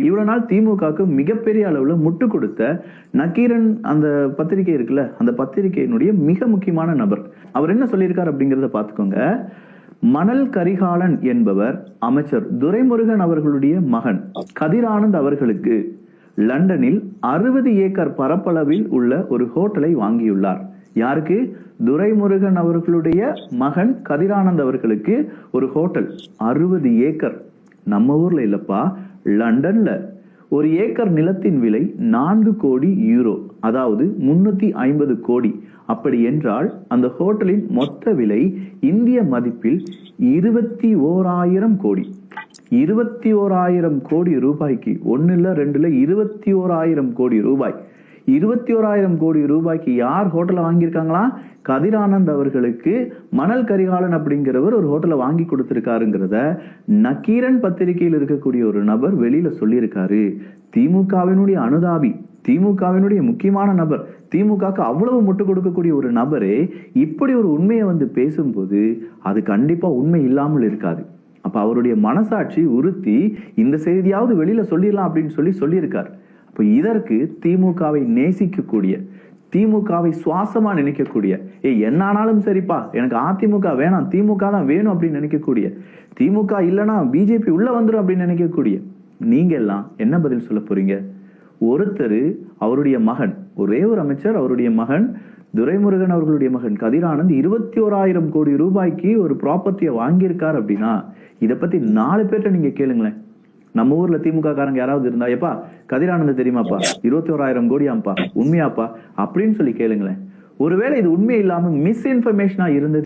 இவ்வளவு நாள் திமுகவுக்கு மிகப்பெரிய அளவுல முட்டு கொடுத்த நக்கீரன் அந்த பத்திரிகை இருக்குல்ல, அந்த பத்திரிகையினுடைய மிக முக்கியமான நபர். அவர் என்ன சொல்லியிருக்காரு அப்படிங்கறத பாத்துக்கோங்க. மணல் கரிகாலன் என்பவர் அமைச்சர் துரைமுருகன் அவர்களுடைய மகன் கதிரானந்த் அவர்களுக்கு லண்டனில் 60 ஏக்கர் பரப்பளவில் உள்ள ஒரு ஹோட்டலை வாங்கியுள்ளார். யாருக்கு? துரைமுருகன் அவர்களுடைய மகன் கதிரானந்த் அவர்களுக்கு ஒரு ஹோட்டல் 60 ஏக்கர். நம்ம ஊர்ல இல்லப்பா, லண்டன்ல. ஒரு ஏக்கர் நிலத்தின் விலை 4 கோடி யூரோ, அதாவது 350 கோடி. அப்படி என்றால் அந்த ஹோட்டலின் மொத்த விலை இந்திய மதிப்பில் 21,000 கோடி. 21,000 கோடி ரூபாய்க்கு, 1 இல்ல 2 இல்ல 21,000 கோடி ரூபாய். 21,000 கோடி ரூபாய்க்கு யார் ஹோட்டலை வாங்கியிருக்காங்களா? கதிரானந்த் அவர்களுக்கு மணல் கரிகாலன் அப்படிங்கிறவர் ஒரு ஹோட்டலை வாங்கி கொடுத்திருக்காருங்கிறத நக்கீரன் பத்திரிகையில் இருக்கக்கூடிய ஒரு நபர் வெளியில சொல்லியிருக்காரு. திமுகவினுடைய அனுதாபி, திமுகவினுடைய முக்கியமான நபர், திமுகவுக்கு அவ்வளவு முட்டு கொடுக்கக்கூடிய ஒரு நபரே இப்படி ஒரு உண்மையை வந்து பேசும்போது அது கண்டிப்பா உண்மை இல்லாமல் இருக்காது. அப்ப அவருடைய மனசாட்சி உறுத்தி இந்த செய்தியாவது வெளியில சொல்லிடலாம் அப்படின்னு சொல்லியிருக்காரு. அப்ப இதற்கு திமுகவை நேசிக்கக்கூடிய, திமுகவை சுவாசமா நினைக்கக்கூடிய, என்ன ஆனாலும் சரிப்பா எனக்கு அதிமுக வேணாம், திமுக தான் வேணும் அப்படின்னு நினைக்கக்கூடிய, திமுக இல்லைன்னா பிஜேபி உள்ள வந்துடும் அப்படின்னு நினைக்கக்கூடிய நீங்க எல்லாம் என்ன பதில் சொல்ல போறீங்க? ஒருத்தர் அவருடைய மகன், ஒரே ஒரு அமைச்சர், அவருடைய மகன் துரைமுருகன் அவர்களுடைய மகன் கதிரானந்த் 21,000 கோடி ரூபாய்க்கு ஒரு ப்ராப்பர்ட்டியை வாங்கியிருக்காரு அப்படின்னா இதை பத்தி 4 பேர்ட்ட நீங்க கேளுங்களேன். நம்ம ஊர்ல திமுக காரங்க யாராவது இருந்தா, எப்பா கதிரானந்த் தெரியுமாப்பா, 21,000 கோடியாம்பா, உண்மையாப்பா அப்படின்னு சொல்லி கேளுங்களேன். ஒருவேளை இது உண்மை இல்லாம மிஸ்இன்ஃபர்மேஷனா இருந்தது